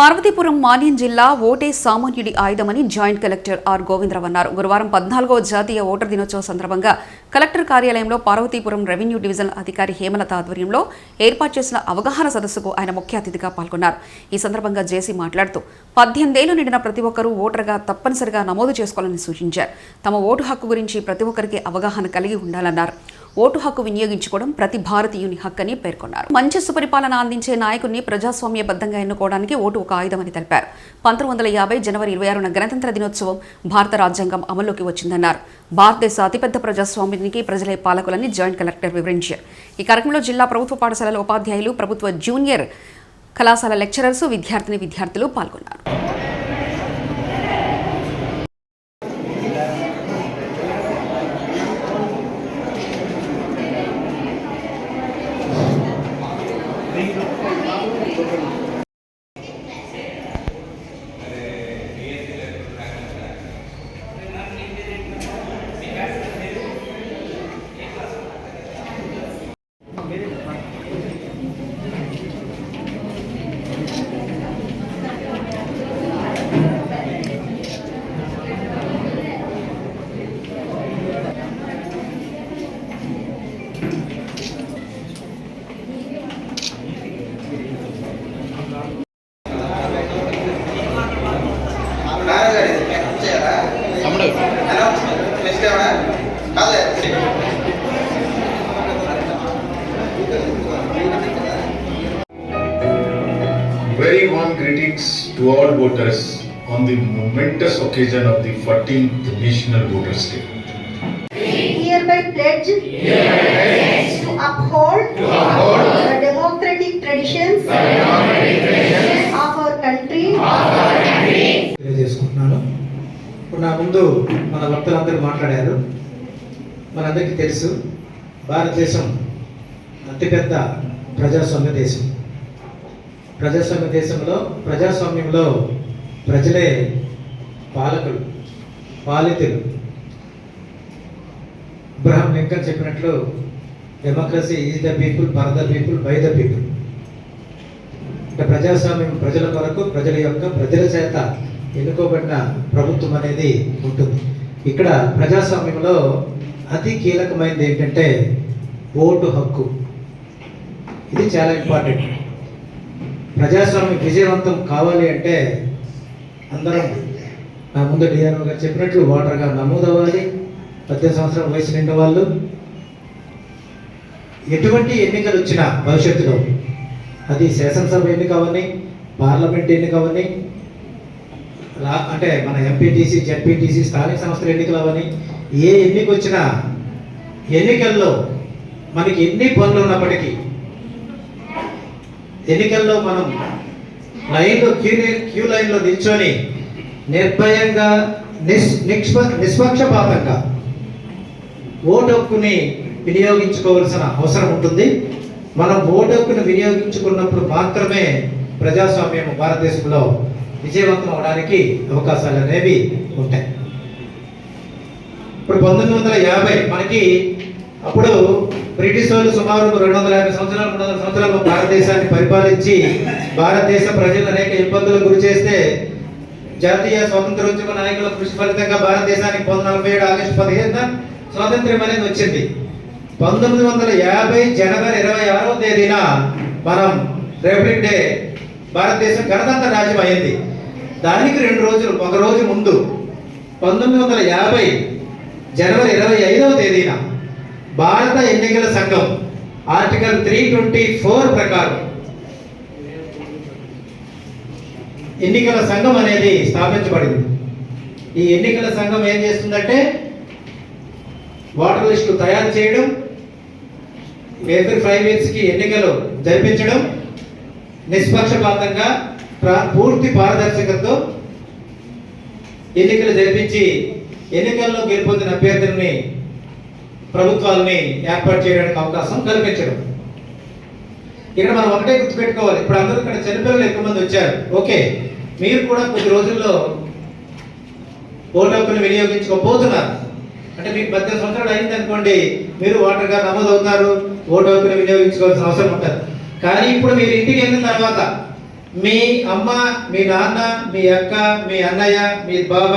పార్వతీపురం మాన్యం జిల్లా ఓటే సామాన్యుడి ఆయుధమని జాయింట్ కలెక్టర్ ఆర్ గోవిందరావు అన్నారు. గురువారం 14వ జాతీయ ఓటర్ దినోత్సవ సందర్భంగా కలెక్టర్ కార్యాలయంలో పార్వతీపురం రెవెన్యూ డివిజనల్ అధికారి హేమలత ఆధ్వర్యంలో ఏర్పాటు చేసిన అవగాహన సదస్సుకు ఆయన ముఖ్య అతిథిగా పాల్గొన్నారు. ఈ సందర్భంగా జేసీ మాట్లాడుతూ 18 ఏళ్లు నిండిన ప్రతి ఒక్కరూ ఓటర్గా తప్పనిసరిగా నమోదు చేసుకోవాలని సూచించారు. తమ ఓటు హక్కు గురించి ప్రతి ఒక్కరికి అవగాహన కలిగి ఉండాలన్నారు. ఓటు హక్కు వినియోగించుకోవడం ప్రతి భారతీయుని హక్కని పేర్కొన్నారు. మంచి సుపరిపాలన అందించే నాయకుడిని ప్రజాస్వామ్యబద్ధంగా ఎన్నుకోవడానికి ఓటు ఒక ఆయుధమని తెలిపారు. 1950 జనవరి 26న గణతంత్ర దినోత్సవం భారత రాజ్యాంగం అమల్లోకి వచ్చిందన్నారు. భారతదేశ అతిపెద్ద ప్రజాస్వామ్యానికి ప్రజలే పాలకులని జాయింట్ కలెక్టర్ వివరించారు. ఈ కార్యక్రమంలో జిల్లా ప్రభుత్వ పాఠశాలల ఉపాధ్యాయులు, ప్రభుత్వ జూనియర్ కళాశాల లెక్చరర్స్, విద్యార్థులు పాల్గొన్నారు. Very warm greetings to all voters on the momentous occasion of the 14th National Voters' Day. Hereby pledge to uphold the democratic traditions of our country. తెలియజేసుకుంటున్నాను. ఇప్పుడు నా ముందు మన వక్తలందరూ మాట్లాడారు. మనందరికీ తెలుసు, భారతదేశం అతిపెద్ద ప్రజాస్వామ్య దేశం. ప్రజాస్వామ్యంలో ప్రజలే పాలకులు, పాలితులు. అబ్రహాం లింకన్ చెప్పినట్లు democracy is the people, for the people, by the people. అంటే ప్రజాస్వామ్యం ప్రజల కొరకు, ప్రజల చేత ఎన్నుకోబడిన ప్రభుత్వం అనేది ఉంటుంది. ఇక్కడ ప్రజాస్వామ్యంలో అతి కీలకమైనది ఏంటంటే ఓటు హక్కు. ఇది చాలా ఇంపార్టెంట్. ప్రజాస్వామ్యం విజయవంతం కావాలి అంటే అందరం నా ముందు డిఆర్ఓ గారు చెప్పినట్లు ఓటర్గా నమోదవ్వాలి. 18 సంవత్సరాల వయసు నిండిన వాళ్ళు ఎటువంటి ఎన్నికలు వచ్చినా భవిష్యత్తులో, అది శాసనసభ ఎన్నిక అవని, పార్లమెంట్ ఎన్నిక అవని, అంటే మన ఎంపీటీసీ, జెడ్పీటీసీ, స్థానిక సంస్థల ఎన్నికలు అవని, ఏ ఎన్నిక వచ్చినా ఎన్నికల్లో మనకి ఎన్ని పనులు ఉన్నప్పటికీ ఎన్నికల్లో మనం క్యూ లైన్లో నిల్చొని నిర్భయంగా, నిష్పక్షపాతంగా ఓటు హక్కుని వినియోగించుకోవాల్సిన అవసరం ఉంటుంది. మనం ఓటు హక్కుని వినియోగించుకున్నప్పుడు మాత్రమే ప్రజాస్వామ్యం భారతదేశంలో విజయవంతం అవడానికి అవకాశాలు అనేవి ఉంటాయి. ఇప్పుడు 1950 మనకి అప్పుడు బ్రిటిష్ వాళ్ళు సుమారు 250 సంవత్సరాలు, 300 సంవత్సరాలు భారతదేశాన్ని పరిపాలించి భారతదేశ ప్రజలు అనేక ఇబ్బందులకు గురి చేస్తే జాతీయ స్వాతంత్రోద్యమ నాయకుల కృషి ఫలితంగా భారతదేశానికి 1947 ఆగస్టు 15న స్వాతంత్ర్యం అనేది వచ్చింది. 1950 జనవరి 26వ తేదీన మనం రిపబ్లిక్ డే, భారతదేశం గణతంత్ర రాజ్యం అయింది. దానికి 2 రోజులు, ఒక రోజు ముందు 1950 జనవరి 25వ తేదీన భారత ఎన్నికల సంఘం ఆర్టికల్ 324 ప్రకారం ఎన్నికల సంఘం అనేది స్థాపించబడింది. ఈ ఎన్నికల సంఘం ఏం చేస్తుందంటే ఓటర్ లిస్టు తయారు చేయడం, ఎవ్రీ 5 ఇయర్స్కి ఎన్నికలు జరిపించడం, నిష్పక్షపాతంగా పూర్తి పారదర్శకతతో ఎన్నికలు జరిపించి ఎన్నికల్లో గెలుపొందిన అభ్యర్థుల్ని, ప్రభుత్వాలని ఏర్పాటు చేయడానికి అవకాశం కల్పించడం. ఇక్కడ మనం ఒకటే గుర్తుపెట్టుకోవాలి, ఇప్పుడు అందరూ ఇక్కడ చిన్నపిల్లలు ఎక్కువ మంది వచ్చారు. ఓకే, మీరు కూడా కొద్ది రోజుల్లో ఓటు హక్కుని వినియోగించుకోబోతున్నారు. అంటే మీకు 18 సంవత్సరాలు అయింది అనుకోండి, మీరు ఓటర్గా నమోదవుతారు, ఓటు హక్కుని వినియోగించుకోవాల్సిన అవసరం ఉంటుంది. కానీ ఇప్పుడు మీరు ఇంటికి వెళ్ళిన తర్వాత మీ అమ్మ, మీ నాన్న, మీ అక్క, మీ అన్నయ్య, మీ బాబాయ్